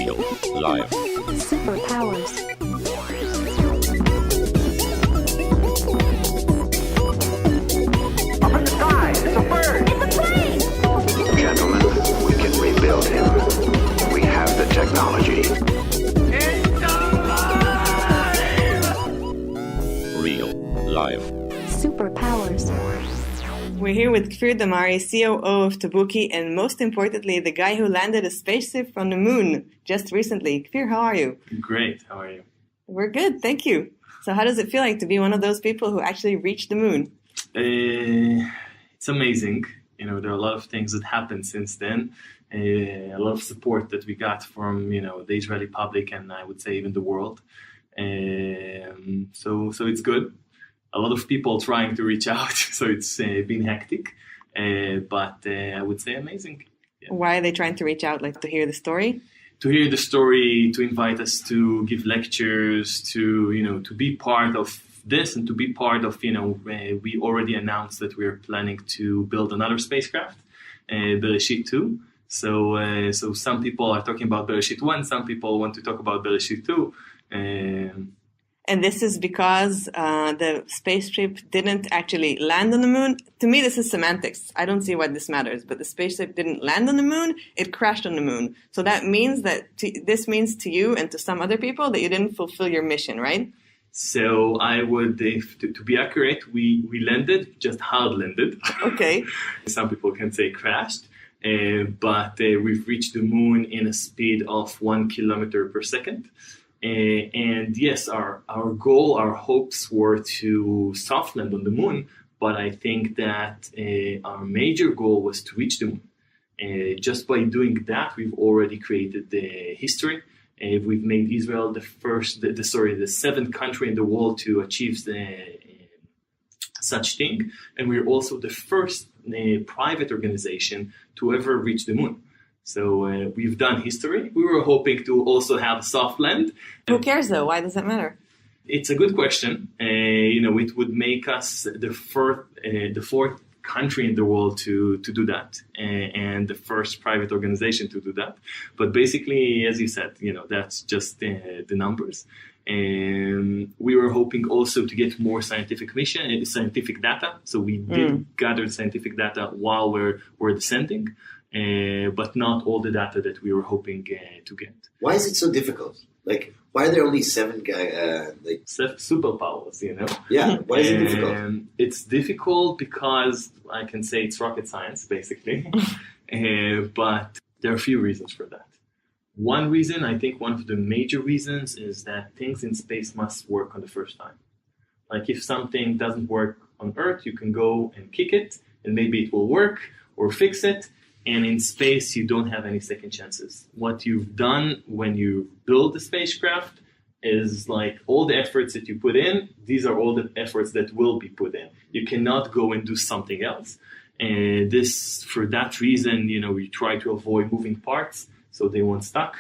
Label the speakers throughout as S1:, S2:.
S1: Real. Live.
S2: Superpowers.
S3: Up in the sky, it's a bird.
S2: It's a plane!
S4: Gentlemen, we can rebuild him. We have the technology.
S3: It's alive!
S1: Real. Live.
S2: Superpowers.
S5: We're here with Kfir Damari, COO of Tabookey, and most importantly, the guy who landed a spaceship from the moon just recently. Kfir, how are you?
S6: Great. How are you?
S5: We're good, thank you. So how does it feel like to be one of those people who actually reached the moon?
S6: It's amazing. You know, there are a lot of things that happened since then. A lot of support that we got from, the Israeli public and I would say even the world. So it's good. A lot of people trying to reach out, so it's been hectic, but I would say amazing. Yeah.
S5: Why are they trying to reach out, like to hear the story?
S6: To hear the story, to invite us to give lectures, to be part of this and to be part of, we already announced that we are planning to build another spacecraft, Beresheet 2. So some people are talking about Beresheet 1, some people want to talk about Beresheet 2.
S5: And this is because the spaceship didn't actually land on the moon. To me, this is semantics. I don't see why this matters. But the spaceship didn't land on the moon. It crashed on the moon. So that means that this means to you and to some other people that you didn't fulfill your mission, right?
S6: So I would, to be accurate, we landed, just hard landed.
S5: Okay.
S6: Some people can say crashed. But we've reached the moon in a speed of 1 kilometer per second. And yes, our goal, our hopes were to soft land on the moon, but I think that our major goal was to reach the moon. Just by doing that, we've already created the history. We've made Israel the seventh country in the world to achieve such thing, and we're also the first private organization to ever reach the moon. So we've done history. We were hoping to also have a soft land.
S5: Who cares though? Why does that matter?
S6: It's a good question. It would make us the fourth country in the world to do that, and the first private organization to do that. But basically, as you said, that's just the numbers. And we were hoping also to get more scientific data. So we did gather scientific data while we're descending. But not all the data that we were hoping to get.
S7: Why is it so difficult? Like, why are there only seven
S6: superpowers,
S7: Yeah, why is it difficult?
S6: It's difficult because I can say it's rocket science, basically. But there are a few reasons for that. One reason, I think one of the major reasons, is that things in space must work on the first time. Like if something doesn't work on Earth, you can go and kick it, and maybe it will work, or fix it. And in space, you don't have any second chances. What you've done when you build the spacecraft is like all the efforts that you put in, these are all the efforts that will be put in. You cannot go and do something else. And for that reason, we try to avoid moving parts so they won't stuck.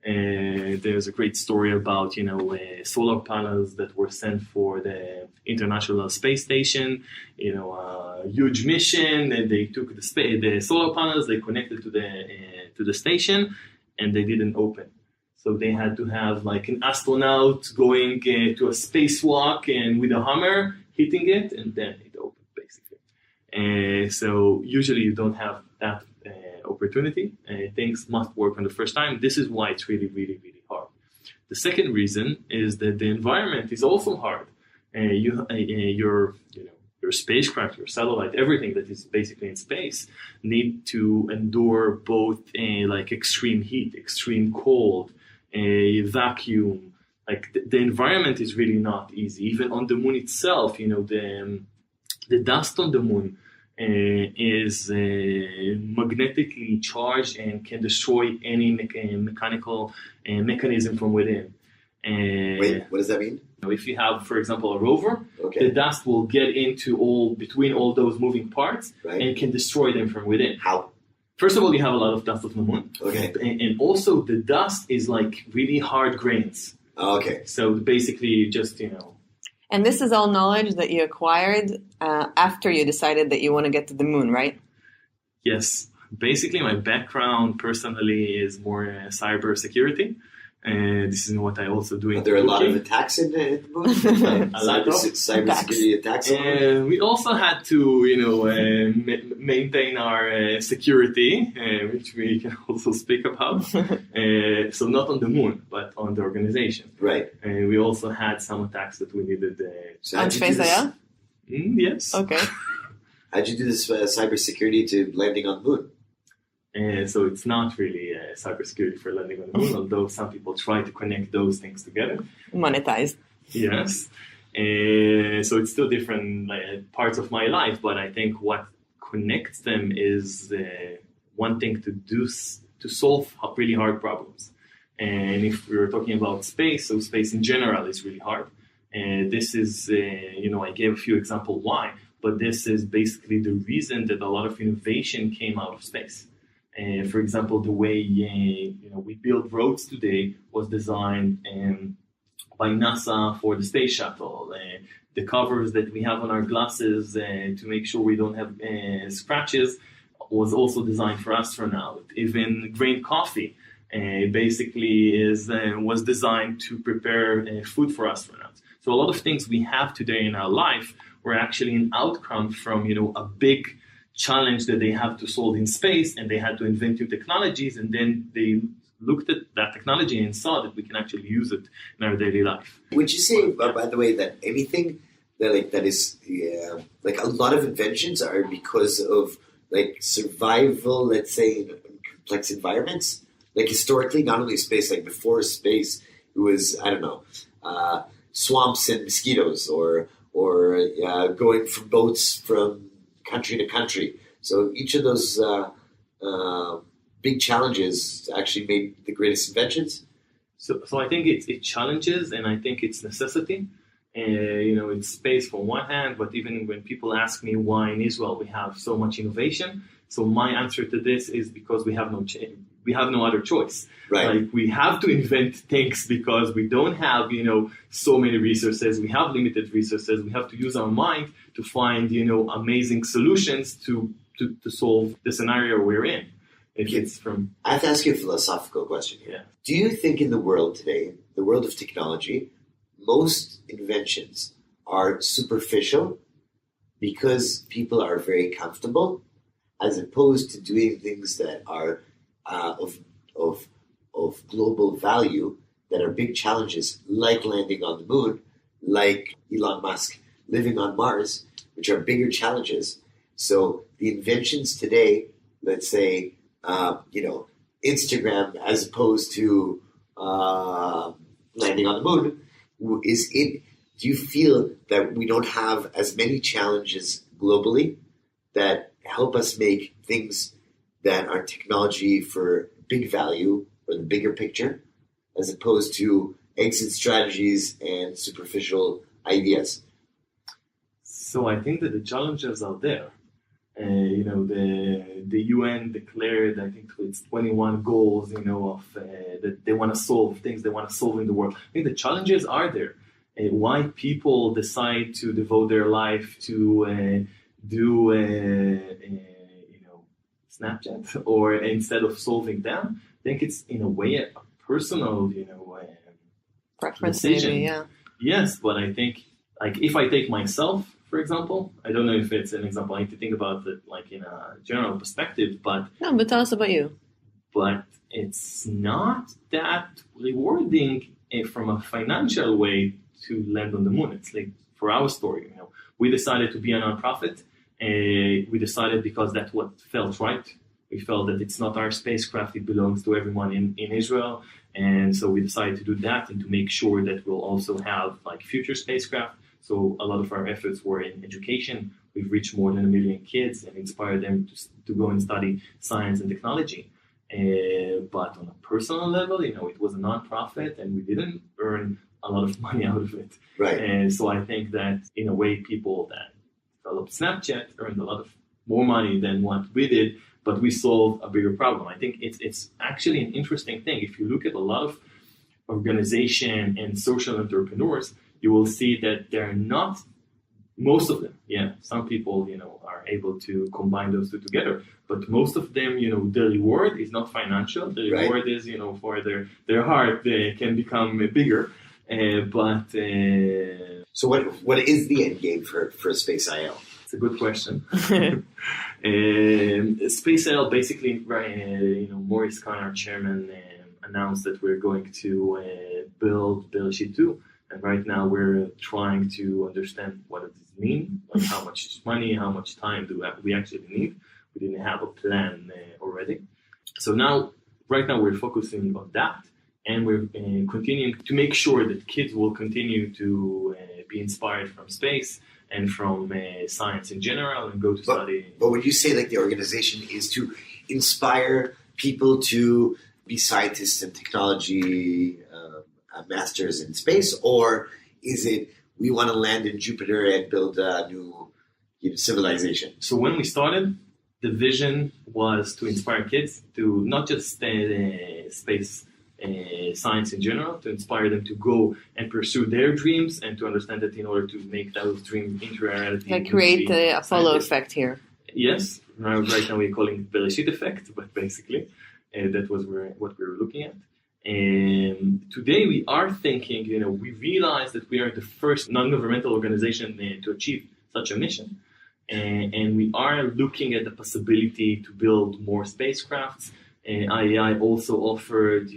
S6: There's a great story about, solar panels that were sent for the International Space Station, a huge mission, and they took the solar panels, they connected to the station, and they didn't open. So they had to have like an astronaut going to a spacewalk and with a hammer hitting it, and then it opened basically. So usually you don't have that opportunity. Things must work on the first time. This is why it's really, really, really hard. The second reason is that the environment is also hard. Your spacecraft, your satellite, everything that is basically in space need to endure both like extreme heat, extreme cold, vacuum. Like the environment is really not easy. Even on the moon itself, the dust on the moon is magnetically charged and can destroy any mechanical mechanism from within.
S7: Wait, what does that mean?
S6: If you have, for example, a rover,
S7: okay,
S6: the dust will get between all those moving parts,
S7: right,
S6: and can destroy them from within.
S7: How?
S6: First of all, you have a lot of dust on the moon.
S7: Okay.
S6: And also the dust is like really hard grains.
S7: Okay.
S6: So basically just,
S5: And this is all knowledge that you acquired after you decided that you want to get to the moon, right?
S6: Yes. Basically, my background personally is more cyber security. This is what I also do.
S7: Are there a lot of attacks in the moon?
S6: A lot of
S7: cybersecurity attacks?
S6: We also had to, maintain our security, which we can also speak about. So not on the moon, but on the organization.
S7: Right.
S6: We also had some attacks that we needed.
S7: So
S5: On
S7: how'd you do
S5: space,
S7: this-
S5: yeah?
S6: Yes.
S5: Okay.
S7: How'd you do this cybersecurity to landing on the moon?
S6: So it's not really cybersecurity for landing on the moon, although some people try to connect those things together.
S5: Monetized.
S6: Yes. So it's still different parts of my life, but I think what connects them is wanting to to solve really hard problems. And if we're talking about space, so space in general is really hard. And this is, I gave a few examples why, but this is basically the reason that a lot of innovation came out of space. For example, the way we build roads today was designed by NASA for the space shuttle. The covers that we have on our glasses to make sure we don't have scratches was also designed for astronauts. Even green coffee was designed to prepare food for astronauts. So a lot of things we have today in our life were actually an outcome from a big challenge that they have to solve in space, and they had to invent new technologies, and then they looked at that technology and saw that we can actually use it in our daily life.
S7: Would you say, by the way, that anything that is a lot of inventions are because of survival, let's say, in complex environments? Historically, not only space, before space, it was, I don't know, swamps and mosquitoes, or going from boats from country to country. So each of those big challenges actually made the greatest inventions.
S6: So I think it's challenges, and I think it's necessity. It's space from one hand, but even when people ask me why in Israel we have so much innovation, so my answer to this is because we have no other choice.
S7: Right.
S6: We have to invent things because we don't have, so many resources. We have limited resources. We have to use our mind to find, amazing solutions to solve the scenario we're in.
S7: I have to ask you a philosophical question here.
S6: Yeah.
S7: Do you think in the world today, the world of technology, most inventions are superficial because people are very comfortable, as opposed to doing things that are of global value, that are big challenges, like landing on the moon, like Elon Musk living on Mars, which are bigger challenges? So the inventions today, let's say, Instagram as opposed to landing on the moon, do you feel that we don't have as many challenges globally that help us make things that are technology for big value or the bigger picture, as opposed to exit strategies and superficial ideas?
S6: So I think that the challenges are there. The UN declared, I think it's 21 goals, that they want to solve, things they want to solve in the world. I think the challenges are there. Why people decide to devote their life to Snapchat, or instead of solving them, I think it's in a way a personal,
S5: Preference,
S6: decision.
S5: maybe, yeah.
S6: Yes, but I think, if I take myself, for example, I don't know if it's an example. I need to think about it in a general perspective, but
S5: Tell us about you.
S6: But it's not that rewarding from a financial way to land on the moon. It's for our story, we decided to be a nonprofit. We decided because that's what felt right. We felt that it's not our spacecraft, it belongs to everyone in Israel. And so we decided to do that and to make sure that we'll also have future spacecraft. So a lot of our efforts were in education. We've reached more than 1 million kids and inspired them to go and study science and technology. But on a personal level, it was a nonprofit and we didn't earn a lot of money out of it.
S7: Right.
S6: And so I think that in a way, people that developed Snapchat earned a lot of more money than what we did, but we solved a bigger problem. I think it's actually an interesting thing. If you look at a lot of organization and social entrepreneurs, you will see that they're not Most of them, yeah. Some people, are able to combine those two together. But most of them, the reward is not financial. The
S7: Right.
S6: reward is, for their heart, they can become bigger.
S7: So what is the end game for Space IL?
S6: It's a good question. Space IL basically, Maurice Kahn, our chairman, announced that we're going to build Beresheet 2. And right now we're trying to understand what does it mean, like how much money, how much time do we actually need. We didn't have a plan already. So right now we're focusing on that, and we're continuing to make sure that kids will continue to be inspired from space and from science in general and go to study.
S7: But when you say like the organization is to inspire people to be scientists and technology masters in space, or is it we want to land in Jupiter and build a new civilization?
S6: So when we started, the vision was to inspire kids to not just space science in general, to inspire them to go and pursue their dreams and to understand that in order to make those dreams into reality.
S5: Like create the Apollo effect here.
S6: Yes. Right now we're calling it Beresheet effect, but basically that was what we were looking at. And today we are thinking, we realize that we are the first non-governmental organization to achieve such a mission. And we are looking at the possibility to build more spacecrafts. IAI also offered,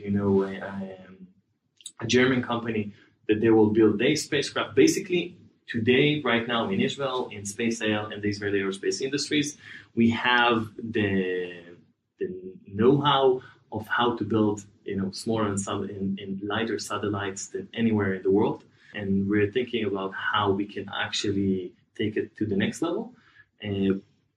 S6: a German company that they will build their spacecraft. Basically, today, right now in Israel, in Space IL and the Israeli aerospace industries, we have the know-how of how to build, smaller and lighter satellites than anywhere in the world. And we're thinking about how we can actually take it to the next level.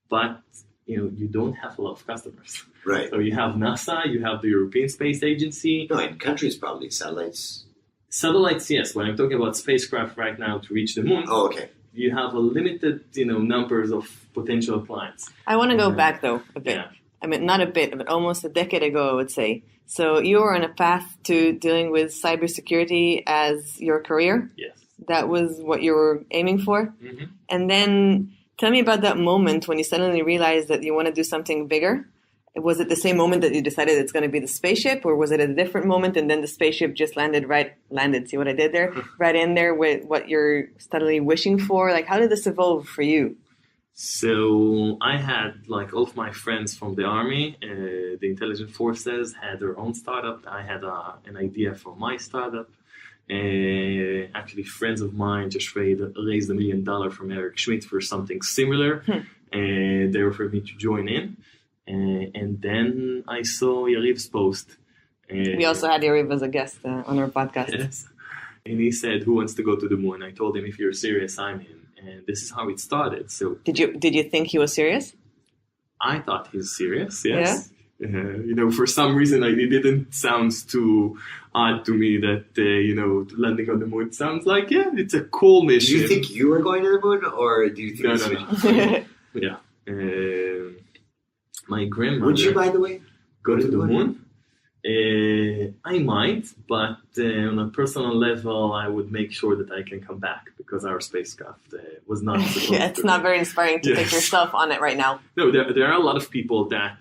S6: But you don't have a lot of customers.
S7: Right.
S6: So you have NASA, you have the European Space Agency.
S7: No, in countries probably satellites.
S6: Satellites, yes. When I'm talking about spacecraft right now to reach the moon,
S7: Oh, okay.
S6: you have a limited, numbers of potential clients.
S5: I want to go back though a bit.
S6: Yeah.
S5: I mean, not a bit, but almost a decade ago, I would say. So you were on a path to dealing with cybersecurity as your career.
S6: Yes.
S5: That was what you were aiming for.
S6: Mm-hmm.
S5: And then tell me about that moment when you suddenly realized that you want to do something bigger. Was it the same moment that you decided it's going to be the spaceship, or was it a different moment and then the spaceship just landed, see what I did there? Right in there with what you're steadily wishing for? Like, how did this evolve for you?
S6: So I had, all of my friends from the army, the intelligence forces had their own startup. I had an idea for my startup. Actually, friends of mine just raised $1 million from Eric Schmidt for something similar. And they offered me to join in. And then I saw Yariv's post.
S5: We also had Yariv as a guest on our podcast.
S6: Yes. And he said, "Who wants to go to the moon?" I told him, "If you're serious, I'm in." And this is how it started. So
S5: Did you think he was serious?
S6: I thought he's serious, yes. Yeah? For some reason, it didn't sound too odd to me that, landing on the moon sounds like, it's a cool
S7: Do
S6: mission.
S7: you think you were going to the moon, or do you think
S6: No. Yeah. My grandmother...
S7: Would you, by the way,
S6: go to the moon? I might, but on a personal level, I would make sure that I can come back because our spacecraft was not supposed to.
S5: It's not very inspiring to
S6: Yes.
S5: take yourself on it right now.
S6: No, there are a lot of people that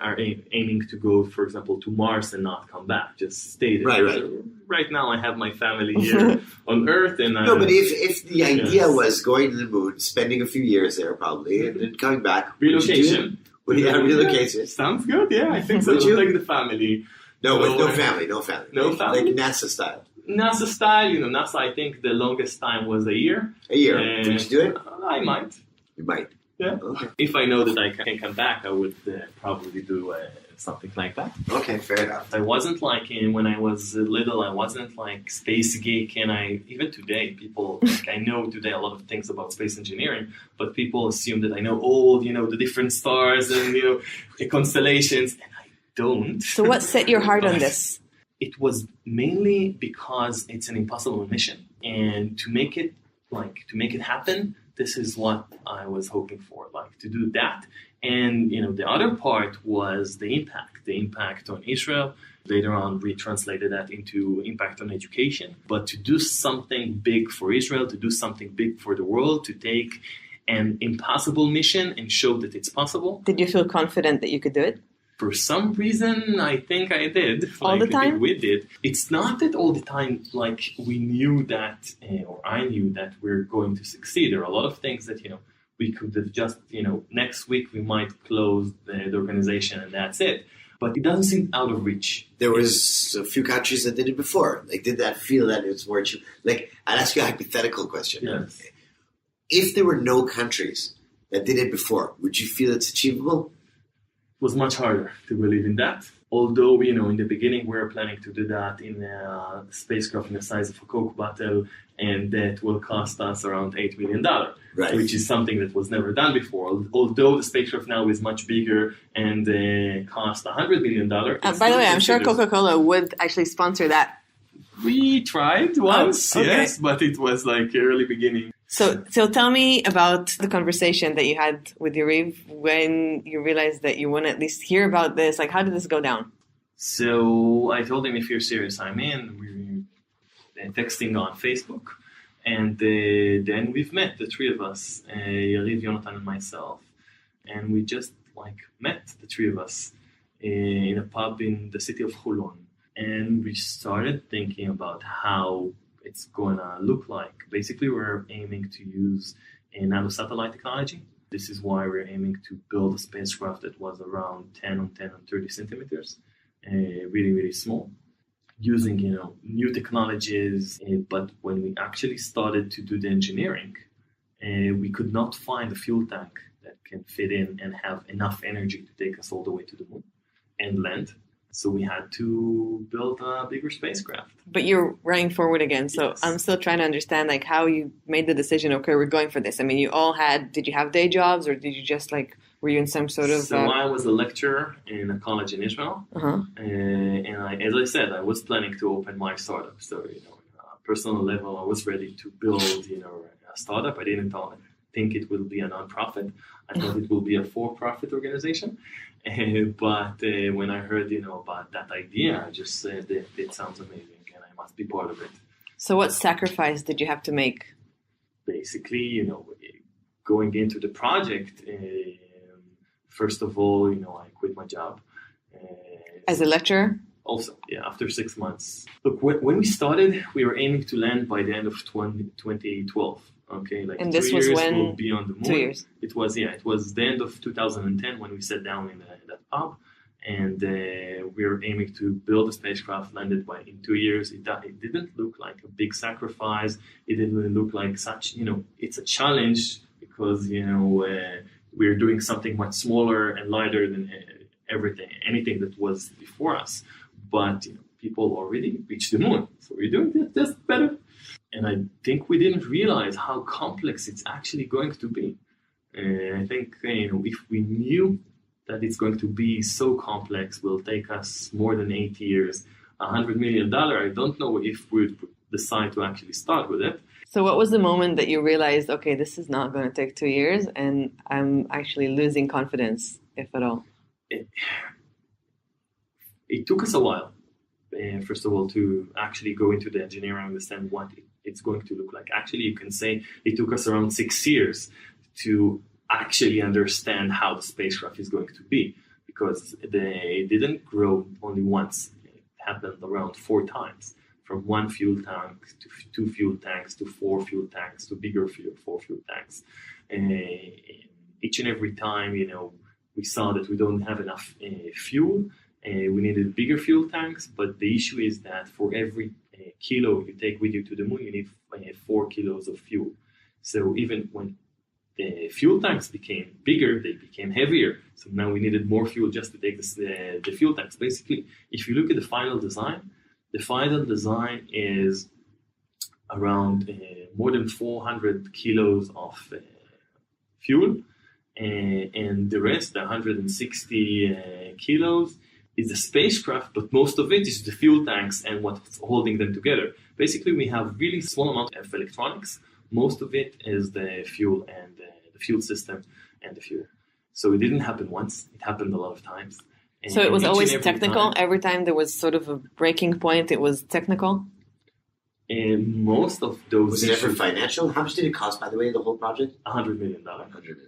S6: are aiming to go, for example, to Mars and not come back, just stay there.
S7: Right.
S6: So right now, I have my family here on Earth, and
S7: No, but if the idea
S6: Yes.
S7: was going to the moon, spending a few years there probably, and then coming back,
S6: relocation.
S7: Would you have relocation?
S6: Sounds good. Yeah, I think so.
S7: Would you?
S6: Like the family.
S7: No, with no
S6: So,
S7: family.
S6: No
S7: Like
S6: family?
S7: NASA style.
S6: NASA style, NASA, I think the longest time was a year.
S7: A year.
S6: And
S7: Would you do it?
S6: I might.
S7: You might.
S6: Yeah.
S7: Okay.
S6: If I know that I can come back, I would probably do something like that.
S7: Okay, fair enough.
S6: I wasn't when I was little, I wasn't like space geek, and even today, people, I know today a lot of things about space engineering, but people assume that I know all, the different stars and, the constellations, and I don't.
S5: So what set your heart on this?
S6: It was mainly because it's an impossible mission, and to make it happen, this is what I was hoping for, to do that And, the other part was the impact on Israel. Later on, we translated that into impact on education. But to do something big for Israel, to do something big for the world, to take an impossible mission and show that it's possible.
S5: Did you feel confident that you could do it?
S6: For some reason, I think I did.
S5: All the time?
S6: We did. It's not that all the time, we knew that, or I knew that we're going to succeed. There are a lot of things that, we could have just, next week we might close the organization and that's it. But it doesn't seem out of reach.
S7: There was a few countries that did it before. Did that feel that it's more achievable? I'll ask you a hypothetical question.
S6: Yes.
S7: If there were no countries that did it before, would you feel it's achievable?
S6: It was much harder to believe in that. Although, in the beginning, we were planning to do that in a spacecraft in the size of a Coke bottle, and that will cost us around $8 million,
S7: right.
S6: Which is something that was never done before. Although the spacecraft now is much bigger and cost $100 million.
S5: By the way, I'm sure Coca-Cola would actually sponsor that.
S6: We tried once,
S5: okay.
S6: Yes, but it was early beginning.
S5: So tell me about the conversation that you had with Yariv when you realized that you want to at least hear about this. How did this go down?
S6: So I told him, if you're serious, I'm in. We were texting on Facebook. And then we've met, the three of us, Yariv, Jonathan, and myself. And we just met, the three of us, in a pub in the city of Hulon. And we started thinking about how it's going to look like. Basically, we're aiming to use a nanosatellite technology. This is why we're aiming to build a spacecraft that was around 10 on 10 on 30 centimeters, really, really small, using, new technologies. But when we actually started to do the engineering, we could not find a fuel tank that can fit in and have enough energy to take us all the way to the moon and land. So we had to build a bigger spacecraft.
S5: But you're running forward again. So
S6: Yes.
S5: I'm still trying to understand how you made the decision, okay, we're going for this. I mean, did you have day jobs or did you just were you in some sort of...
S6: So I was a lecturer in a college in Israel.
S5: Uh-huh.
S6: And as I said, I was planning to open my startup. So, on a personal level, I was ready to build, a startup. I didn't think it will be a nonprofit. I thought it will be a for-profit organization. But when I heard, about that idea, I just said it sounds amazing and I must be part of it.
S5: So what sacrifice did you have to make?
S6: Basically, going into the project, first of all, I quit my job.
S5: As a lecturer?
S6: Also, after 6 months. Look, when we started, we were aiming to land by the end of 2012. Okay,
S5: and this
S6: 2
S5: was
S6: years
S5: when?
S6: we'll be on the moon.
S5: 2 years.
S6: It was the end of 2010 when we sat down in that pub, and we were aiming to build a spacecraft, landed in 2 years. It didn't look like a big sacrifice. It didn't look like such, it's a challenge because, we're doing something much smaller and lighter than anything that was before us. But people already reached the moon, so we're doing it just better. And I think we didn't realize how complex it's actually going to be. I think if we knew that it's going to be so complex, will take us more than 8 years, $100 million. I don't know if we'd decide to actually start with it.
S5: So what was the moment that you realized, okay, this is not going to take 2 years and I'm actually losing confidence, if at all?
S6: It took us a while, first of all, to actually go into the engineering and understand what it's going to look like. Actually, you can say it took us around 6 years to actually understand how the spacecraft is going to be, because it didn't grow only once. It happened around 4 times, from 1 fuel tank to 2 fuel tanks to 4 fuel tanks to bigger 4 fuel tanks. And each and every time, we saw that we don't have enough fuel. We needed bigger fuel tanks, but the issue is that for every kilo you take with you to the moon, you need 4 kilos of fuel. So even when the fuel tanks became bigger, they became heavier. So now we needed more fuel just to take the fuel tanks. Basically, if you look at the final design is around more than 400 kilos of fuel, and the rest, 160 kilos, is the spacecraft, but most of it is the fuel tanks and what's holding them together. Basically, we have really small amount of electronics. Most of it is the fuel and the fuel system and the fuel. So it didn't happen once. It happened a lot of times.
S5: So it was
S6: each and
S5: always
S6: every
S5: technical.
S6: time-
S5: Every time there was sort of a breaking point, it was technical.
S6: And most of those
S7: Was it ever
S6: issues,
S7: financial? How much did it cost, by the way, the whole project?
S6: $100 million.
S7: $100 million.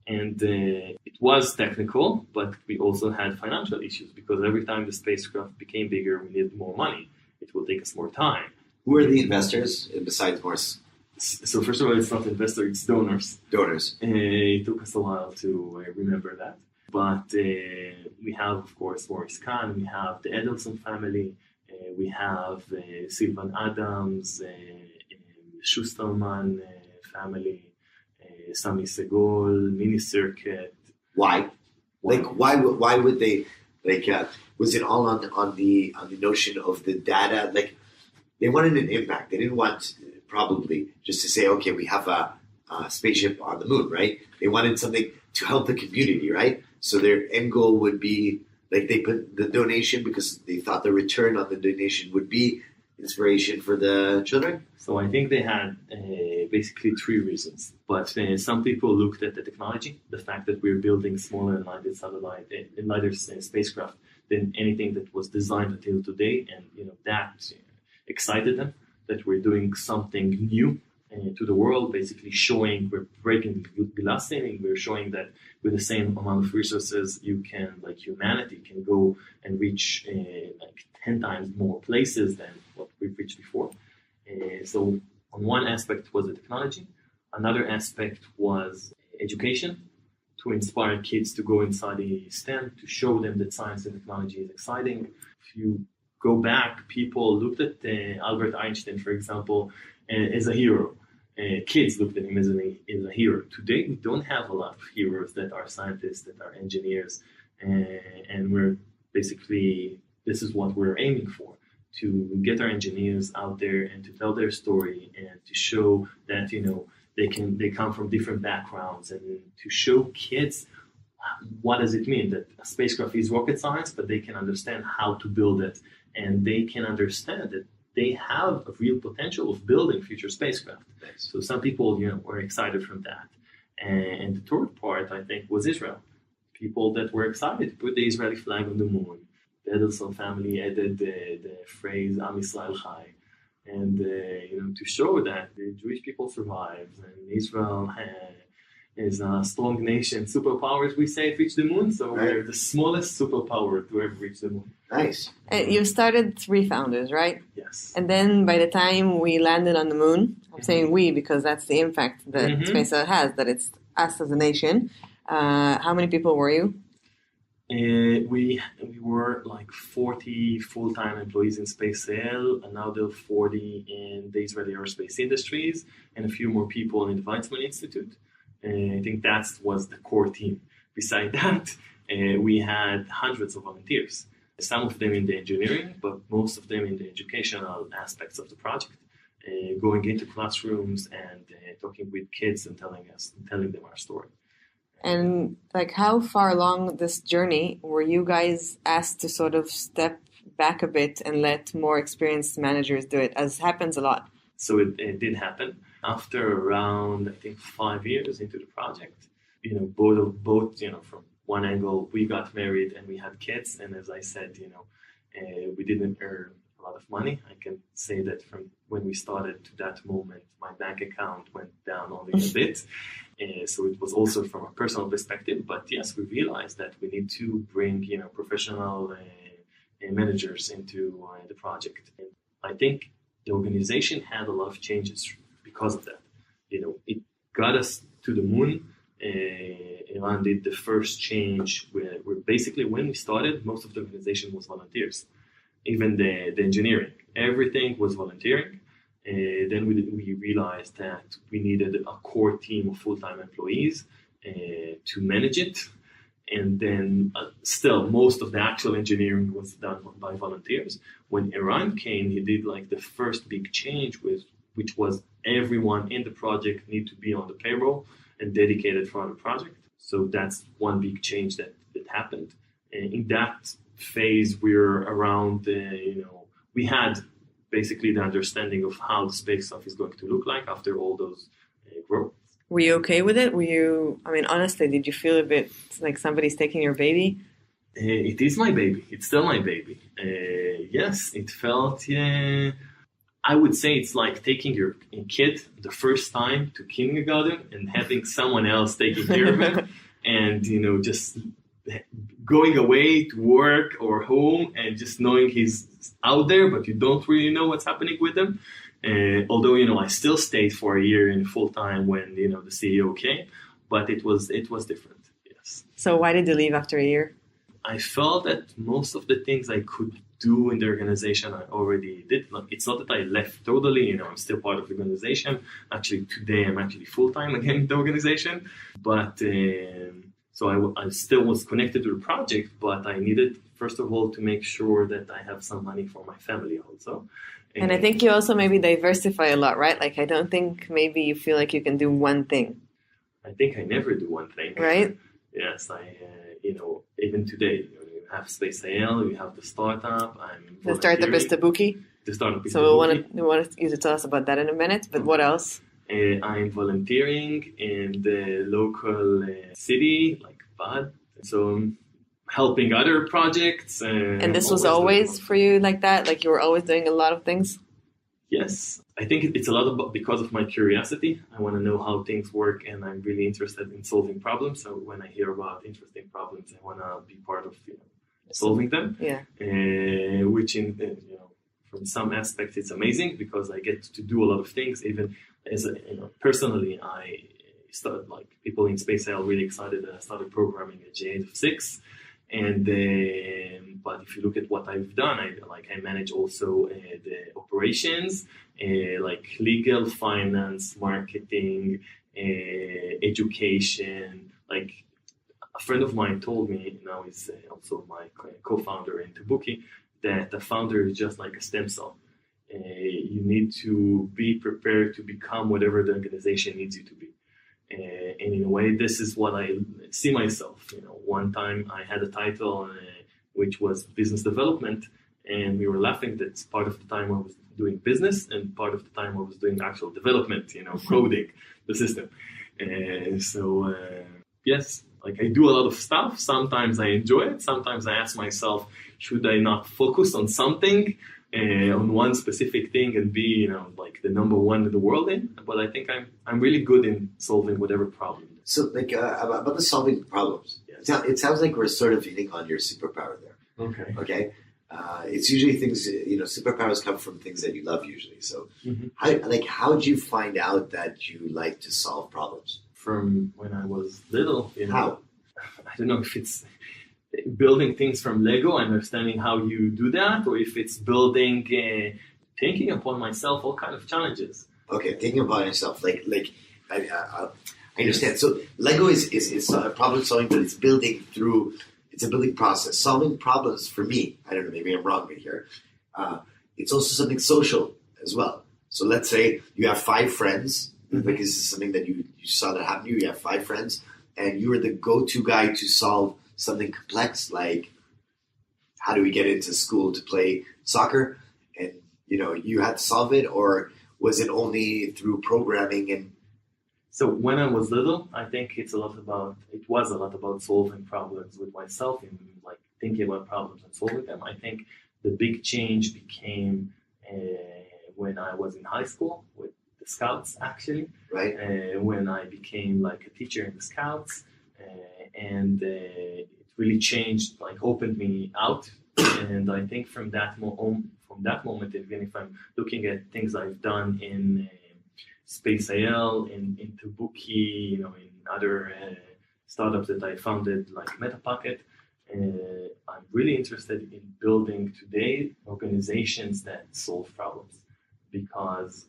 S6: And it was technical, but we also had financial issues because every time the spacecraft became bigger, we needed more money. It will take us more time.
S7: Who are the investors besides Morse?
S6: So first of all, it's not investor, it's donors.
S7: Donors.
S6: It took us a while to remember that. But we have, of course, Maurice Kahn, we have the Edelson family, we have Sylvan Adams, Schusterman family, Sami Segol, Mini Circuit.
S7: Why? Like, why would they? Like, was it all on the notion of the data? Like, they wanted an impact. They didn't want probably just to say, okay, we have a spaceship on the moon, right? They wanted something to help the community, right? So their end goal would be, like, they put the donation because they thought the return on the donation would be inspiration for the children.
S6: So I think they had basically three reasons. But some people looked at the technology, the fact that we're building smaller and lighter spacecraft than anything that was designed until today, and that excited them that we're doing something new to the world, basically showing we're breaking glass ceiling. We're showing that with the same amount of resources, humanity can go and reach 10 times more places than what we've reached before. So on one aspect was the technology. Another aspect was education, to inspire kids to go inside the STEM, to show them that science and technology is exciting. If you go back, people looked at Albert Einstein, for example, as a hero. Kids looked at him as a hero. Today, we don't have a lot of heroes that are scientists, that are engineers, and we're basically, this is what we're aiming for, to get our engineers out there and to tell their story and to show that, they come from different backgrounds, and to show kids what does it mean that a spacecraft is rocket science, but they can understand how to build it, and they can understand that they have a real potential of building future spacecraft. So some people, were excited from that. And the third part, I think, was Israel. People that were excited to put the Israeli flag on the moon. The Edelson family added the phrase Am Yisrael Chai. And, to show that the Jewish people survives and Israel is a strong nation. Superpowers, we say, reach the moon. So we're the smallest superpower to ever reach the moon.
S7: Nice.
S5: You started 3 founders, right?
S6: Yes.
S5: And then by the time we landed on the moon, I'm saying we because that's the impact that SpaceX has, that it's us as a nation. How many people were you?
S6: We were like 40 full-time employees in SpaceL, and now there are 40 in the Israeli aerospace industries, and a few more people in the Weizmann Institute. I think that was the core team. Beside that, we had hundreds of volunteers. Some of them in the engineering, but most of them in the educational aspects of the project, going into classrooms and talking with kids and telling them our story.
S5: And how far along this journey were you guys asked to sort of step back a bit and let more experienced managers do it, as happens a lot?
S6: So it did happen. After around, I think, 5 years into the project, both, from one angle, we got married and we had kids. And as I said, we didn't earn a lot of money. I can say that from when we started to that moment, my bank account went down only a bit. So it was also from a personal perspective. But yes, we realized that we need to bring, professional managers into the project. And I think the organization had a lot of changes because of that. It got us to the moon. Iran did the first change where basically when we started, most of the organization was volunteers. Even the engineering, everything was volunteering. Then we realized that we needed a core team of full-time employees to manage it. And then still, most of the actual engineering was done by volunteers. When Iran came, he did the first big change, which was everyone in the project need to be on the payroll and dedicated for the project. So that's one big change that happened. And in that phase, we're around, we had basically the understanding of how the space stuff is going to look like after all those growth.
S5: Were you okay with it? Honestly, did you feel a bit like somebody's taking your baby?
S6: It is my baby. It's still my baby. Yes, it felt. I would say it's like taking your kid the first time to kindergarten and having someone else taking care of it, and just going away to work or home and just knowing he's out there, but you don't really know what's happening with him. Although I still stayed for a year in full time when the CEO came, but it was different. Yes.
S5: So why did you leave after a year?
S6: I felt that most of the things I could do in the organization I already did. It's not that I left totally. I'm still part of the organization. Actually, today I'm actually full time again in the organization, but. So I still was connected to the project, but I needed, first of all, to make sure that I have some money for my family also.
S5: And I think you also maybe diversify a lot, right? Like, I don't think maybe you feel like you can do one thing.
S6: I think I never do one thing.
S5: Right?
S6: Yes, even today, you have Space AL, you have the startup.
S5: The startup is Tabookey.
S6: The startup is
S5: So
S6: Tabookey.
S5: we want you to tell us about that in a minute, but what else?
S6: I'm volunteering in the local city, like Bad. So I'm helping other projects.
S5: And this was always for you like that? Like you were always doing a lot of things?
S6: Yes. I think it's a lot about because of my curiosity. I want to know how things work, and I'm really interested in solving problems. So when I hear about interesting problems, I want to be part of solving them.
S5: Yeah.
S6: Which from some aspects it's amazing because I get to do a lot of things. Even as personally, I started like people in Space AL really excited that I started programming at the age of 6. And but if you look at what I've done, I manage also the operations, like legal, finance, marketing, education. Like a friend of mine told me, now he's also my co-founder in Tabookey, that the founder is just like a stem cell. You need to be prepared to become whatever the organization needs you to be. And in a way, this is what I see myself. One time I had a title which was business development, and we were laughing that part of the time I was doing business and part of the time I was doing actual development, coding the system. Yes, like I do a lot of stuff. Sometimes I enjoy it. Sometimes I ask myself, should I not focus on something, on one specific thing and be, like the number one in the world in? But I think I'm really good in solving whatever problem.
S7: So, about the solving problems,
S6: Yes.
S7: it sounds like we're sort of hitting on your superpower there.
S6: Okay.
S7: Okay, it's usually things. Superpowers come from things that you love usually. So, how did you find out that you like to solve problems?
S6: From when I was little,
S7: How?
S6: I don't know if it's building things from Lego, understanding how you do that, or if it's building, taking upon myself all kind of challenges.
S7: Okay, thinking about yourself, I understand. So Lego is problem solving, but it's building through. It's a building process. Solving problems for me, I don't know, maybe I'm wrong here. It's also something social as well. So let's say you have 5 friends. Like this is something that you saw that happen to you. You have 5 friends, and you are the go-to guy to solve something complex, like how do we get into school to play soccer? And you had to solve it, or was it only through programming? And
S6: so when I was little, I think it was a lot about solving problems with myself and like thinking about problems and solving them. I think the big change became when I was in high school with the Scouts, actually.
S7: right?
S6: When I became like a teacher in the Scouts, and it really changed, like opened me out. And I think from that moment, even if I'm looking at things I've done in Space AL, in Tabookey, in other startups that I founded, like MetaPocket, I'm really interested in building today organizations that solve problems, because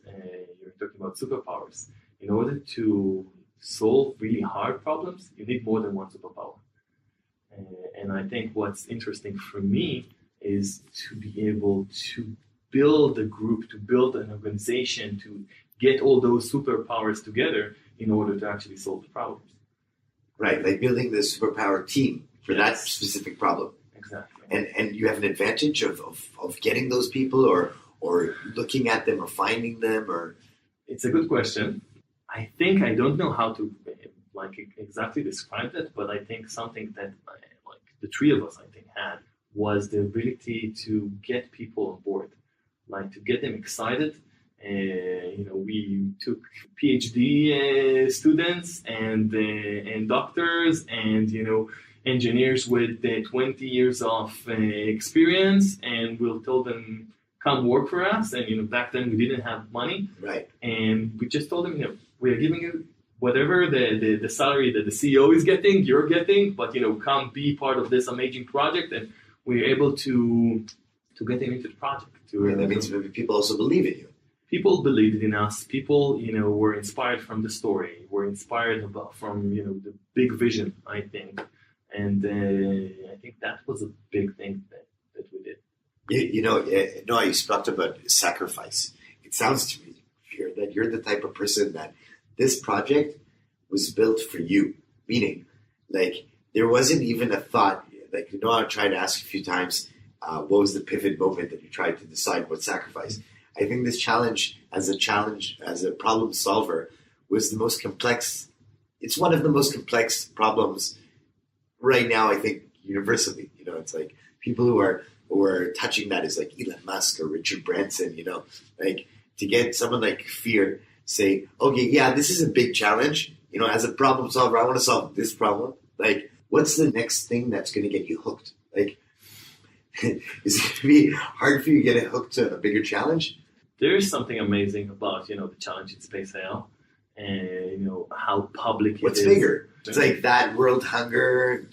S6: you're talking about superpowers. In order to solve really hard problems, you need more than one superpower. And I think what's interesting for me is to be able to build a group, to build an organization, to get all those superpowers together in order to actually solve the problems.
S7: Right, like building the superpower team for that
S6: Yes.
S7: specific problem.
S6: Exactly.
S7: And you have an advantage of getting those people, or looking at them, or finding them, or
S6: It's a good question. I think I don't know how to exactly describe that, but I think something that like the three of us I think had was the ability to get people on board, like to get them excited. We took PhD students and doctors and engineers with 20 years of experience, and we'll tell them come work for us. And back then we didn't have money,
S7: Right.
S6: and we just told them we are giving you whatever the salary that the CEO is getting, you're getting, but come be part of this amazing project, and we're able to get them into the project.
S7: And that means maybe people also believe in you.
S6: People believed in us. People, were inspired from the story. Were inspired from the big vision, I think, and I think that was a big thing that we did.
S7: Noah, you spoke about sacrifice. It sounds to me, Kfir, that you're the type of person that this project was built for you. Meaning, like, there wasn't even a thought. Like, I tried to ask a few times, what was the pivot moment that you tried to decide what sacrifice? I think this challenge, as a problem solver, was the most complex. It's one of the most complex problems right now, I think, universally. It's like people who are touching that is like Elon Musk or Richard Branson, like to get someone like Kfir say, okay, yeah, this is a big challenge. As a problem solver, I want to solve this problem. Like, what's the next thing that's going to get you hooked? Like, is it going to be hard for you to get hooked to a bigger challenge?
S6: There is something amazing about, the challenge in Space AL and, how public it is.
S7: What's bigger? It's like that world hunger,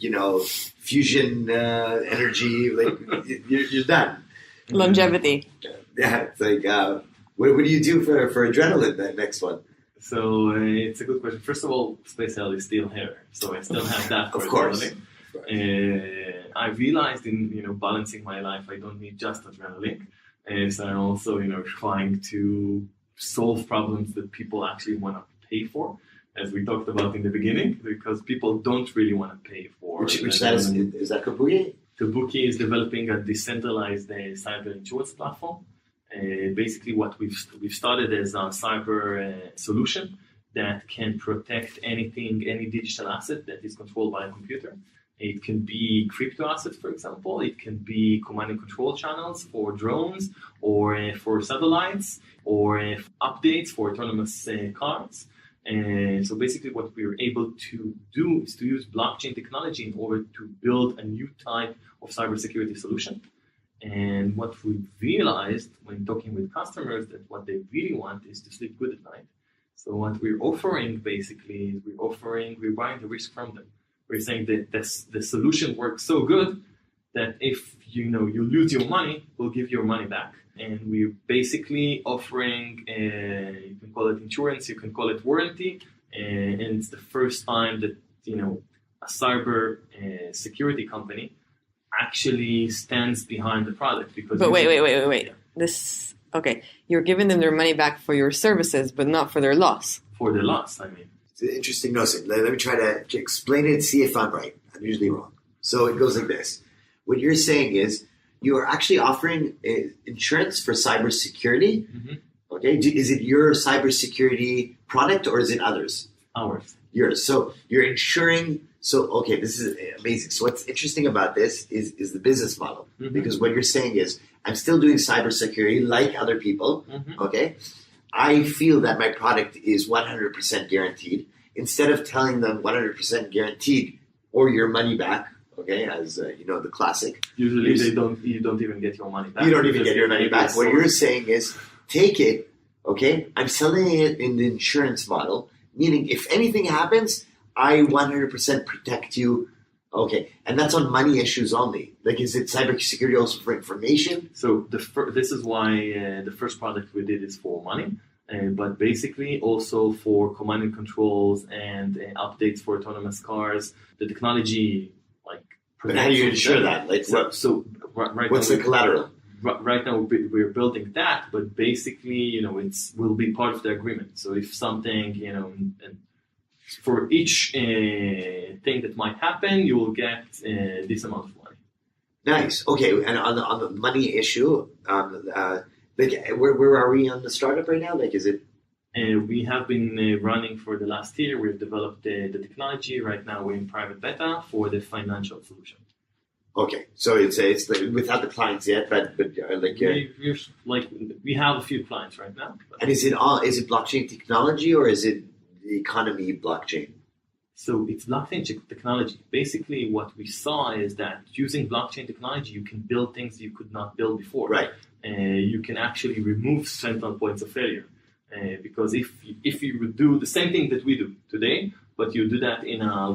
S7: fusion energy, like you're done.
S5: Longevity.
S7: Yeah, it's like, what do you do for adrenaline, that next one?
S6: So it's a good question. First of all, Space AL is still here, so I still have that for
S7: Of course.
S6: adrenaline. I realized in, balancing my life, I don't need just adrenaline. So I'm also, trying to solve problems that people actually want to pay for, as we talked about in the beginning, because people don't really want to pay for.
S7: Which that is that Tabookey?
S6: Tabookey is developing a decentralized cyber insurance platform. Basically, what we've started as a cyber solution that can protect any digital asset that is controlled by a computer. It can be crypto assets, for example. It can be command and control channels for drones or for satellites or updates for autonomous cars. And so basically what we're able to do is to use blockchain technology in order to build a new type of cybersecurity solution. And what we realized when talking with customers that what they really want is to sleep good at night. So what we're offering basically is we're buying the risk from them. We're saying that the solution works so good that if you lose your money, we'll give your money back. And we're basically offering, you can call it insurance, you can call it warranty, and it's the first time that a cyber security company actually stands behind the product.
S5: But wait. This okay? You're giving them their money back for your services, but not for their loss.
S6: For the loss, I mean.
S7: It's an interesting notion. Let me try to explain it, see if I'm right. I'm usually wrong. So it goes like this. What you're saying is you are actually offering insurance for cybersecurity. Mm-hmm. Okay. Is it your cybersecurity product or is it others?
S6: Ours.
S7: Yours. So you're insuring. So, okay, this is amazing. So what's interesting about this is the business model. Mm-hmm. Because what you're saying is I'm still doing cybersecurity like other people. Mm-hmm. Okay. I feel that my product is 100% guaranteed. Instead of telling them 100% guaranteed or your money back, okay, as the classic.
S6: Usually you don't even get your money back.
S7: You don't even get your money back. What you're saying is take it, okay, I'm selling it in the insurance model, meaning if anything happens, I 100% protect you. Okay, and that's on money issues only. Like, is it cybersecurity also for information?
S6: So this is why the first product we did is for money, but basically also for command and controls and updates for autonomous cars. The technology, like.
S7: But how do you ensure that? Like,
S6: right
S7: what's
S6: now
S7: the collateral?
S6: Right now we're building that, but basically, will be part of the agreement. So if something, and for each thing that might happen, you will get this amount of money.
S7: Nice. Okay, and on the money issue, like where are we on the startup right now? Like, is it
S6: We have been running for the last year. We've developed the technology. Right now, we're in private beta for the financial solution.
S7: Okay, so it's like, without the clients yet, but
S6: We have a few clients right now.
S7: And is it blockchain technology or is it the economy blockchain?
S6: So it's blockchain technology. Basically, what we saw is that using blockchain technology, you can build things you could not build before.
S7: Right.
S6: You can actually remove central points of failure. Because if you would do the same thing that we do today, but you do that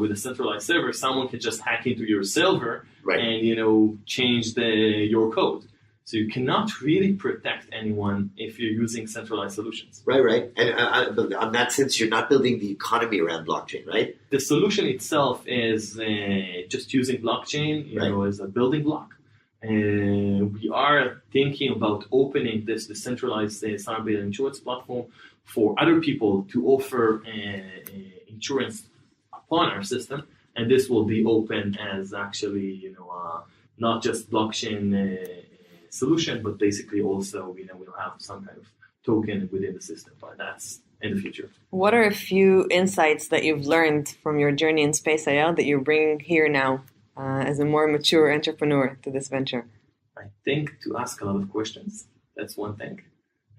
S6: with a centralized server, someone can just hack into your server and change your code. So you cannot really protect anyone if you're using centralized solutions.
S7: Right. And on that sense, you're not building the economy around blockchain, right?
S6: The solution itself is just using blockchain, as a building block. We are thinking about opening this decentralized cyber insurance platform for other people to offer insurance upon our system, and this will be open as actually, not just blockchain solution, but basically also, we'll have some kind of token within the system, but that's in the future.
S5: What are a few insights that you've learned from your journey in Space IL that you bring here now as a more mature entrepreneur to this venture?
S6: I think to ask a lot of questions, that's one thing,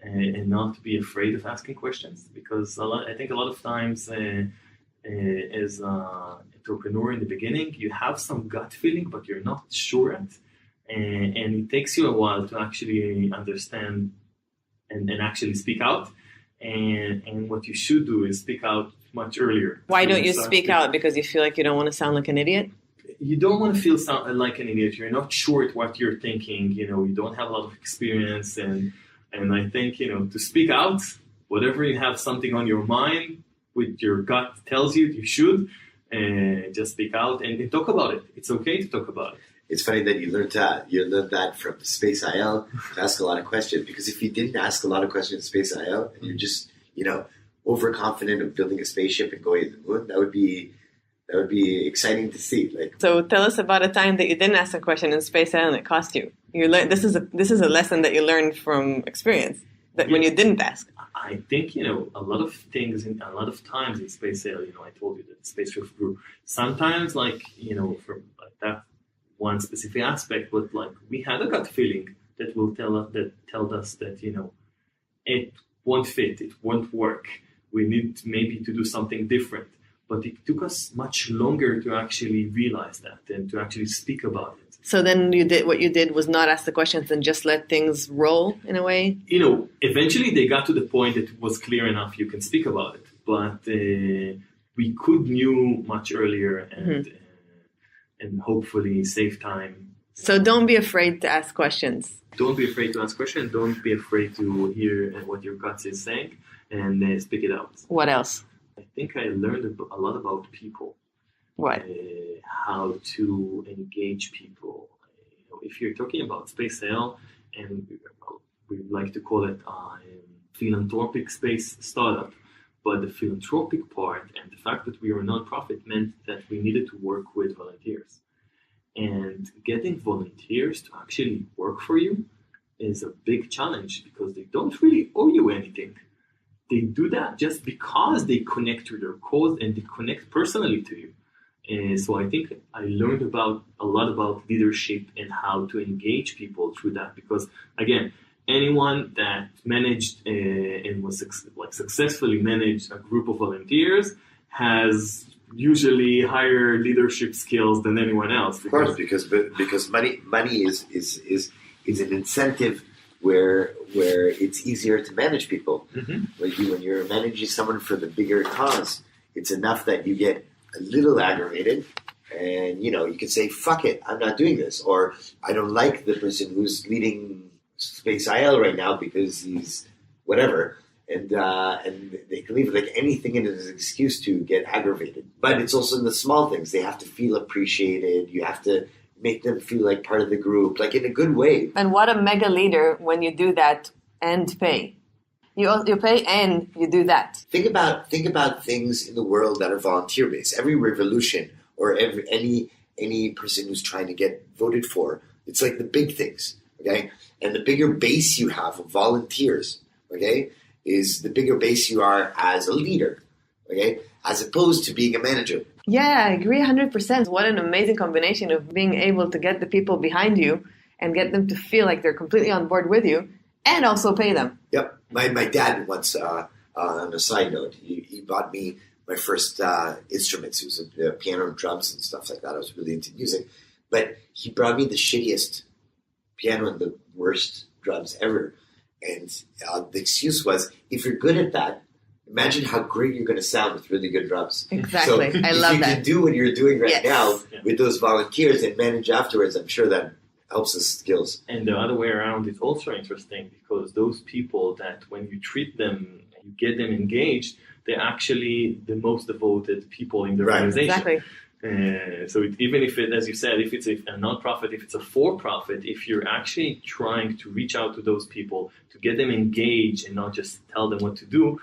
S6: and not to be afraid of asking questions, because I think a lot of times as an entrepreneur in the beginning, you have some gut feeling, but you're not sure it, and it takes you a while to actually understand and actually speak out. And what you should do is speak out much earlier.
S5: Why don't you speak out? Because you feel like you don't want to sound like an idiot?
S6: You don't want to feel like an idiot. You're not sure what you're thinking. You don't have a lot of experience. And I think, to speak out, whatever you have something on your mind, with your gut tells you should, just speak out and talk about it. It's okay to talk about it.
S7: It's funny that you learned that from Space IL to ask a lot of questions, because if you didn't ask a lot of questions in Space IL and you're just, overconfident of building a spaceship and going to the moon, that would be exciting to see.
S5: So tell us about a time that you didn't ask a question in Space IL and it cost you. This is a lesson that you learned from experience, that when you didn't ask.
S6: I think, a lot of things, a lot of times in Space IL, I told you that the spaceship grew. Sometimes, from that one specific aspect, but we had a gut feeling that will tell us that it won't fit, it won't work. We need maybe to do something different. But it took us much longer to actually realize that and to actually speak about it.
S5: So then what you did was not ask the questions and just let things roll in a way?
S6: Eventually they got to the point that it was clear enough you can speak about it. But we could knew much earlier and hopefully save time.
S5: So don't be afraid to ask questions.
S6: Don't be afraid to ask questions. Don't be afraid to hear what your gut is saying and speak it out.
S5: What else?
S6: I think I learned a lot about people.
S5: What?
S6: How to engage people. If you're talking about Space IL, and we like to call it a philanthropic space startup, but the philanthropic part and the fact that we are a nonprofit meant that we needed to work with volunteers. And getting volunteers to actually work for you is a big challenge because they don't really owe you anything. They do that just because they connect to their cause and they connect personally to you. And so I think I learned a lot about leadership and how to engage people through that. Because again, anyone that managed and was successfully managed a group of volunteers has usually higher leadership skills than anyone else.
S7: Of course, because money is an incentive where it's easier to manage people. Mm-hmm. When you're managing someone for the bigger cause, it's enough that you get a little aggravated and you can say, fuck it, I'm not doing this, or I don't like the person who's leading Space IL right now because he's whatever, and they can leave anything in as an excuse to get aggravated. But it's also in the small things. They have to feel appreciated. You have to make them feel like part of the group, in a good way.
S5: And what a mega leader when you do that and pay. You pay and you do that.
S7: Think about things in the world that are volunteer based. Every revolution or any person who's trying to get voted for, it's the big things, okay? And the bigger base you have of volunteers, okay, is the bigger base you are as a leader, okay, as opposed to being a manager.
S5: Yeah, I agree 100%. What an amazing combination of being able to get the people behind you and get them to feel like they're completely on board with you and also pay them.
S7: Yep. My dad once, on a side note, he bought me my first instruments. It was a piano and drums and stuff like that. I was really into music. But he brought me the shittiest piano and the worst drums ever. And the excuse was, if you're good at that, imagine how great you're going to sound with really good drums.
S5: Exactly.
S7: So
S5: I love
S7: if you
S5: that.
S7: can do what you're doing right
S5: Yes.
S7: now with those volunteers and manage afterwards, I'm sure that helps us skills.
S6: And the other way around is also interesting because those people that when you treat them, you get them engaged, they're actually the most devoted people in the
S7: Right.
S6: organization.
S5: Exactly.
S6: So even if it, as you said, if it's a non-profit, if it's a for-profit, if you're actually trying to reach out to those people to get them engaged and not just tell them what to do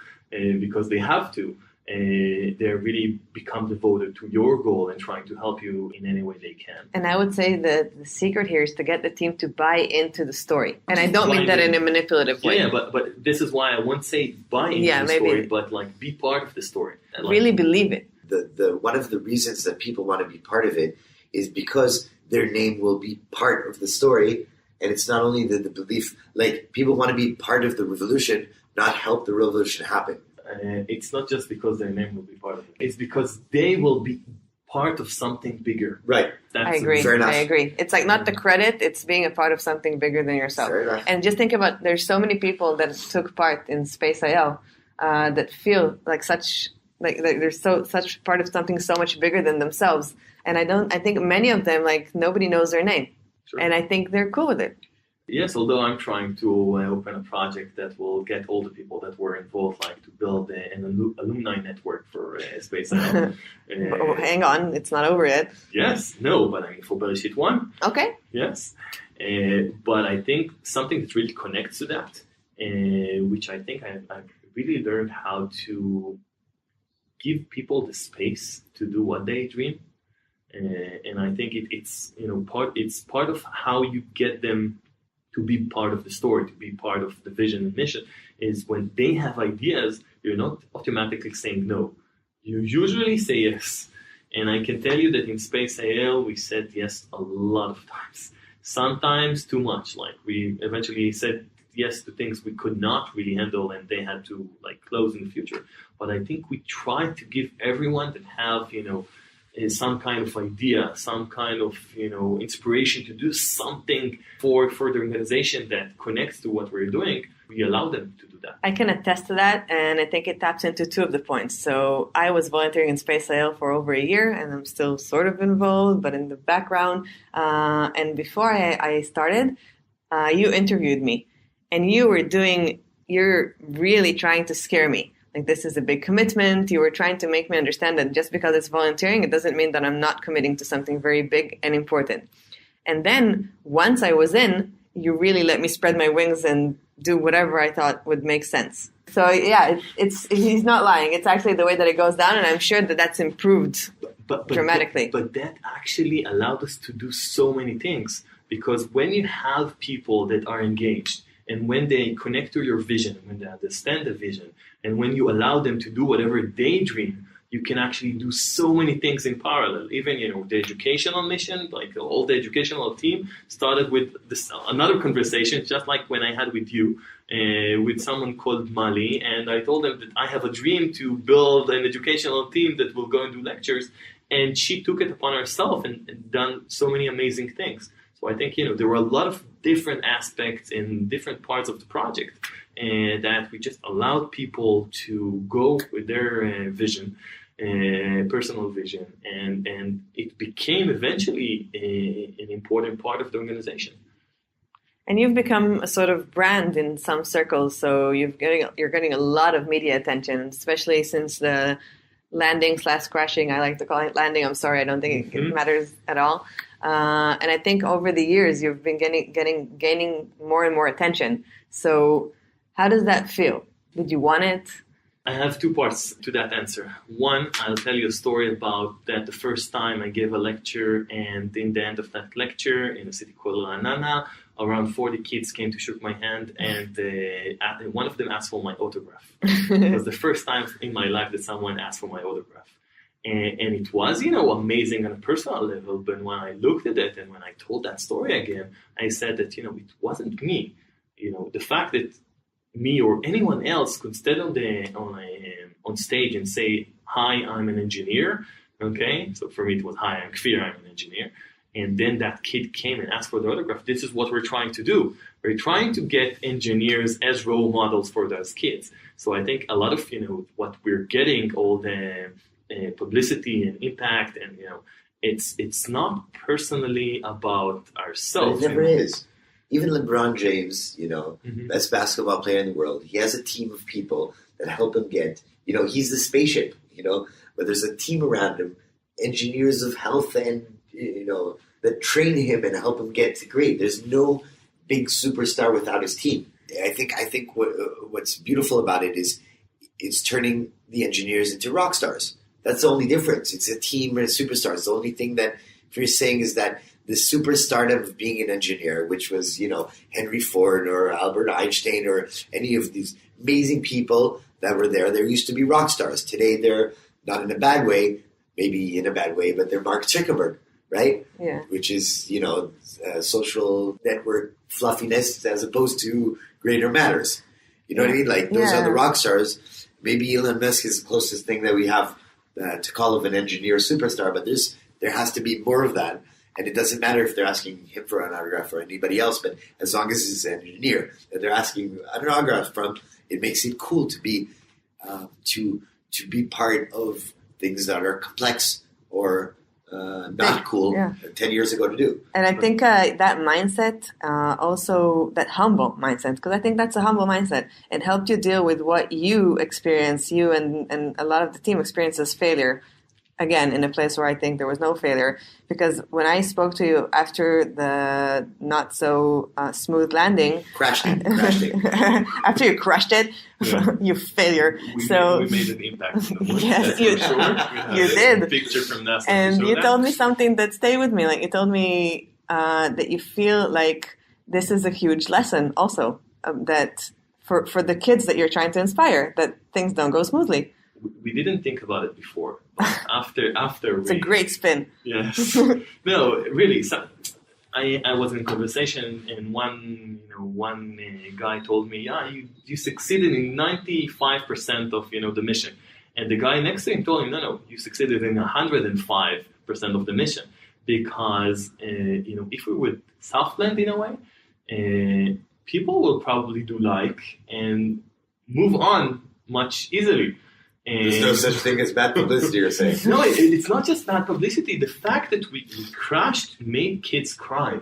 S6: because they have to, they really become devoted to your goal and trying to help you in any way they can.
S5: And I would say that the secret here is to get the team to buy into the story. And I don't mean that in a manipulative way.
S6: Yeah, but this is why I won't say buy into the story, but like be part of the story. And, like,
S5: Really believe it.
S7: The one of the reasons that people want to be part of it is because their name will be part of the story. And it's not only the belief, like people want to be part of the revolution, not help the revolution happen.
S6: It's not just because their name will be part of it. It's because they will be part of something bigger.
S7: Right.
S6: That's
S5: I agree.
S7: Fair enough.
S5: I agree. It's like not the credit, it's being a part of something bigger than yourself.
S7: Fair enough.
S5: And just think about, there's so many people that took part in Space IL that feel like they're such part of something so much bigger than themselves. And I think many of them, like, nobody knows their name.
S6: Sure.
S5: And I think they're cool with it.
S6: Yes, although I'm trying to open a project that will get all the people that were involved, like to build an alumni network for Space IL.
S5: Oh, hang on, it's not over yet.
S6: Yes, no, but I mean for Beresheet 1,
S5: Okay.
S6: yes. But I think something that really connects to that, which I think I've really learned how to give people the space to do what they dream. And I think it's part of how you get them to be part of the story, to be part of the vision and mission, is when they have ideas, you're not automatically saying no. You usually say yes. And I can tell you that in Space IL, we said yes a lot of times. Sometimes too much. Like we eventually said yes to things we could not really handle and they had to like close in the future. But I think we try to give everyone that have, some kind of idea, some kind of, inspiration to do something for the organization that connects to what we're doing. We allow them to do that.
S5: I can attest to that, and I think it taps into two of the points. So I was volunteering in Space IL for over a year, and I'm still sort of involved, but in the background. And before I started, you interviewed me, and you're really trying to scare me. Like, this is a big commitment. You were trying to make me understand that just because it's volunteering, it doesn't mean that I'm not committing to something very big and important. And then once I was in, you really let me spread my wings and do whatever I thought would make sense. So yeah, he's not lying. It's actually the way that it goes down, and I'm sure that that's improved dramatically.
S6: But that actually allowed us to do so many things, because when you have people that are engaged, and when they connect to your vision, when they understand the vision, and when you allow them to do whatever they dream, you can actually do so many things in parallel. Even, the educational mission, like all the educational team started with another conversation, just like when I had with you, with someone called Mali. And I told them that I have a dream to build an educational team that will go and do lectures. And she took it upon herself and done so many amazing things. So I think, there were a lot of different aspects in different parts of the project, and that we just allowed people to go with their vision, personal vision, and it became eventually an important part of the organization.
S5: And you've become a sort of brand in some circles, so you're getting a lot of media attention, especially since the landing/crashing. I like to call it landing. I'm sorry, I don't think it matters at all. And I think over the years you've been gaining more and more attention. So how does that feel? Did you want it?
S6: I have two parts to that answer. One, I'll tell you a story about that the first time I gave a lecture, and in the end of that lecture in a city called Ranana, around 40 kids came to shake my hand, and one of them asked for my autograph. It was the first time in my life that someone asked for my autograph. And it was, amazing on a personal level. But when I looked at it and when I told that story again, I said that, it wasn't me. The fact that me or anyone else could stand on stage and say, "Hi, I'm an engineer." Okay, so for me it was, "Hi, I'm Kfir, I'm an engineer." And then that kid came and asked for the autograph. This is what we're trying to do. We're trying to get engineers as role models for those kids. So I think a lot of what we're getting, all the publicity and impact, and it's not personally about ourselves.
S7: It never is. Even LeBron James, best basketball player in the world, he has a team of people that help him get, he's the spaceship, but there's a team around him, engineers of health and, that train him and help him get to great. There's no big superstar without his team. I think what's beautiful about it is it's turning the engineers into rock stars. That's the only difference. It's a team and a superstar. It's the only thing that if you're saying is that the superstardom of being an engineer, which was, Henry Ford or Albert Einstein or any of these amazing people that were there, they used to be rock stars. Today, they're not in a bad way, maybe in a bad way, but they're Mark Zuckerberg, right?
S5: Yeah.
S7: Which is, social network fluffiness as opposed to greater matters. You know what I mean? Like, those are the rock stars. Maybe Elon Musk is the closest thing that we have to call of an engineer superstar, but there has to be more of that. And it doesn't matter if they're asking him for an autograph or anybody else, but as long as it's an engineer that they're asking an autograph from, it makes it cool to be to be part of things that are complex or not cool 10 years ago to do.
S5: And I think that mindset, also that humble mindset, because I think that's a humble mindset. It helped you deal with what you experience, you and a lot of the team experiences failure. Again, in a place where I think there was no failure, because when I spoke to you after the not so smooth landing,
S7: crashed it.
S5: after you crushed it, you failure.
S6: We made an impact.
S5: Yes, you did.
S6: A picture from NASA,
S5: and you told me something that stayed with me. Like, you told me that you feel like this is a huge lesson, also that for the kids that you're trying to inspire, that things don't go smoothly.
S6: We didn't think about it before. After
S5: it's a great spin.
S6: Yes. No, really. So I was in a conversation, and one guy told me, "Yeah, you succeeded in 95% of the mission," and the guy next to him told him, "No, you succeeded in 105% of the mission, because if we would soft land in a way, people will probably do and move on much easily."
S7: There's no such thing as bad publicity, you're saying.
S6: No, it's not just bad publicity. The fact that we crashed made kids cry.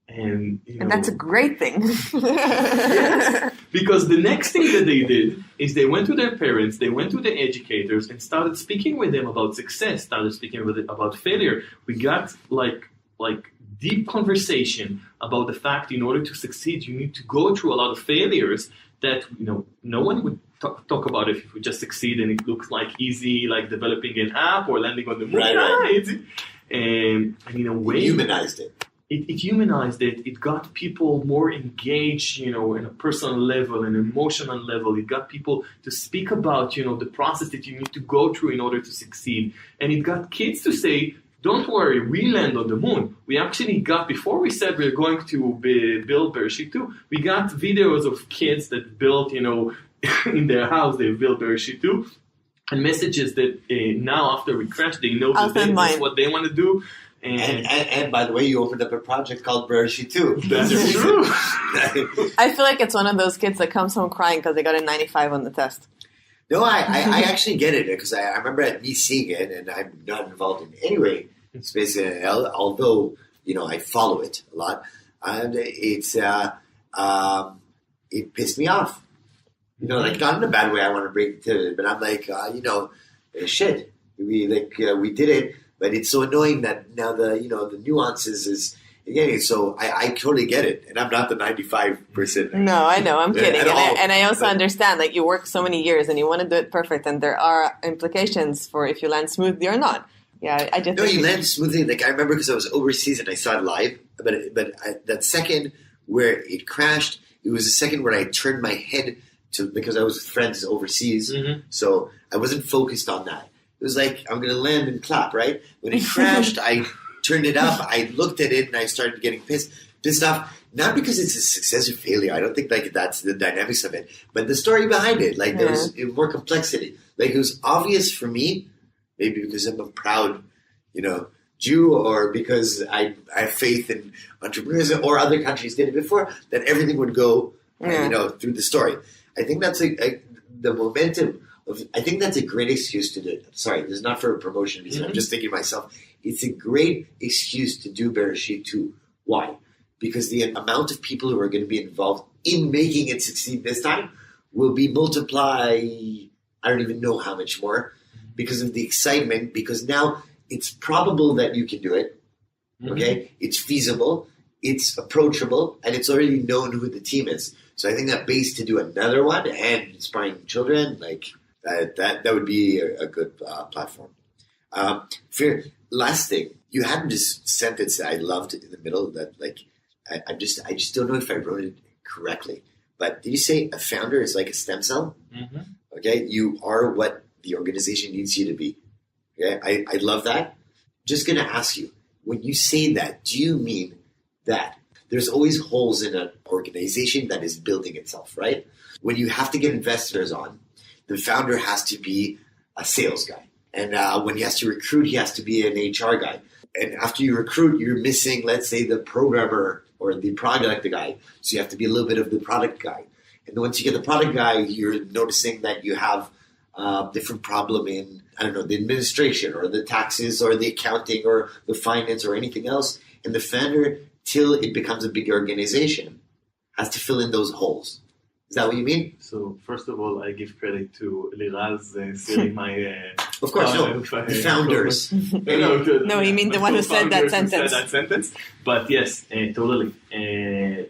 S6: And
S5: that's a great thing.
S6: Yes. Because the next thing that they did is they went to their parents, they went to the educators, and started speaking with them about success, started speaking with them about failure. We got like deep conversation about the fact in order to succeed, you need to go through a lot of failures that no one would talk about it if we just succeed and it looks like easy, like developing an app or landing on the moon.
S7: Right.
S6: And in a way,
S7: it humanized it.
S6: It humanized it. It got people more engaged, in a personal level, an emotional level. It got people to speak about, the process that you need to go through in order to succeed. And it got kids to say, "Don't worry, we land on the moon." We actually got, before we said we're going to build Beresheet 2, we got videos of kids that built, in their house, they built Beresheet 2, and messages that now after we crashed, they know that that's what they want to do.
S7: And by the way, you opened up a project called Beresheet 2.
S6: That's true.
S5: I feel like it's one of those kids that comes home crying because they got a 95 on the test.
S7: No, I actually get it, because I remember me seeing it, and I'm not involved in any way space, although I follow it a lot, and it pissed me off. Like, not in a bad way. I want to bring it to it, but I'm like, shit. We did it, but it's so annoying that now the nuances is. Again, so I totally get it, and I'm not the 95%.
S5: No, I know, I'm kidding, and I also understand. Like, you work so many years, and you want to do it perfect, and there are implications for if you land smoothly or not. Yeah, I just
S7: you land smoothly. Like, I remember because I was overseas and I saw it live, but that second where it crashed. It was a second where I turned my head because I was with friends overseas, so I wasn't focused on that. It was like, I'm going to land and clap, right? When it crashed, I turned it up, I looked at it, and I started getting pissed off. Not because it's a success or failure. I don't think like that's the dynamics of it, but the story behind it. Like there was more complexity. Like it was obvious for me, maybe because I'm a proud, Jew, or because I have faith in entrepreneurs or other countries did it before, that everything would go, through the story. I think that's the momentum of. I think that's a great excuse to do it. Sorry, this is not for a promotion reason. I'm just thinking to myself, it's a great excuse to do Beresheet 2. Why? Because the amount of people who are going to be involved in making it succeed this time will be multiplied. I don't even know how much more, because of the excitement. Because now it's probable that you can do it. Okay, it's feasible, it's approachable, and it's already known who the team is. So I think that base to do another one and inspiring children, like that would be a good platform. Last thing, you had this sentence that I loved in the middle that I just don't know if I wrote it correctly. But did you say a founder is like a stem cell? Okay, you are what the organization needs you to be. Okay, I love that. Just going to ask you, when you say that, do you mean that there's always holes in an organization that is building itself, right? When you have to get investors on, the founder has to be a sales guy. And when he has to recruit, he has to be an HR guy. And after you recruit, you're missing, let's say, the programmer or the product guy. So you have to be a little bit of the product guy. And then once you get the product guy, you're noticing that you have different problem in, the administration or the taxes or the accounting or the finance or anything else. And the founder, till it becomes a big organization, has to fill in those holes. Is that what you mean?
S6: So first of all, I give credit to Liraz stealing my.
S7: Of course, the founders.
S5: No, you mean the one who said that sentence.
S6: But yes, totally.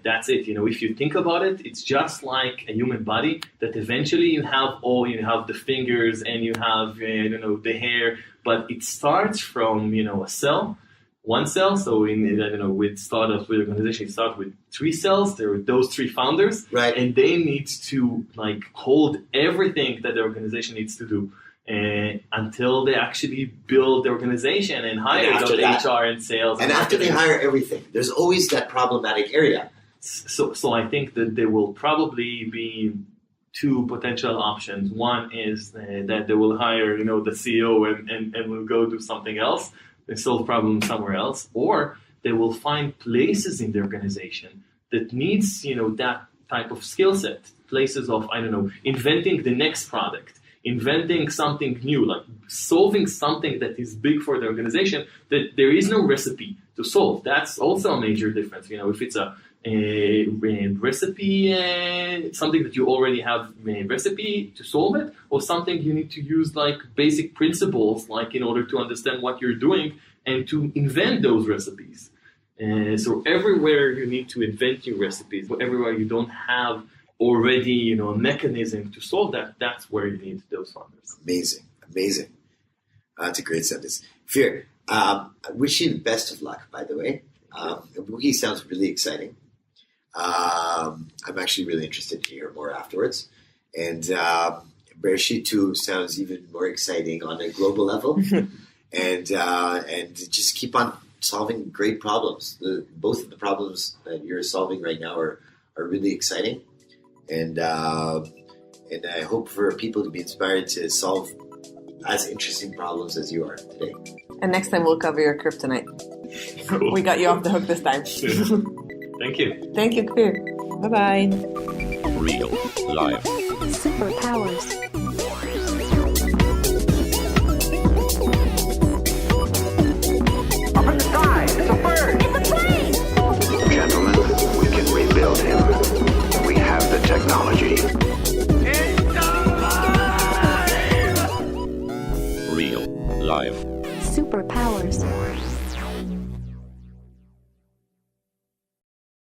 S6: That's it. If you think about it, it's just like a human body that eventually you have the fingers and you have the hair, but it starts from a cell. One cell, so with startups, with organization, you start with 3 cells. There are those 3 founders,
S7: right?
S6: And they need to hold everything that the organization needs to do until they actually build the organization and hire those HR and sales.
S7: And after they hire everything, there's always that problematic area.
S6: So I think that there will probably be 2 potential options. One is that they will hire the CEO and will go do something else. They solve problems somewhere else, or they will find places in the organization that needs, that type of skill set. Places of, inventing the next product, inventing something new, like solving something that is big for the organization that there is no recipe to solve. That's also a major difference. If it's a recipe, something that you already have a recipe to solve it, or something you need to use basic principles, in order to understand what you're doing and to invent those recipes. So everywhere you need to invent new recipes, everywhere you don't have already, a mechanism to solve that, that's where you need those founders.
S7: Amazing. That's a great sentence. Kfir, I wish you the best of luck, by the way. Tabookey sounds really exciting. I'm actually really interested to hear more afterwards. And Beresheet 2 sounds even more exciting on a global level. and just keep on solving great problems. Both of the problems that you're solving right now are really exciting. And I hope for people to be inspired to solve as interesting problems as you are today.
S5: And next time we'll cover your kryptonite.
S6: Cool.
S5: We got you off the hook this time.
S6: Thank you.
S5: Thank you, Kfir. Bye-bye.
S1: Real life.
S2: Superpowers.
S3: Up in the sky, it's a bird.
S2: It's a plane!
S4: Gentlemen, we can rebuild him. We have the technology.
S3: It's alive!
S1: Real life.
S2: Superpowers.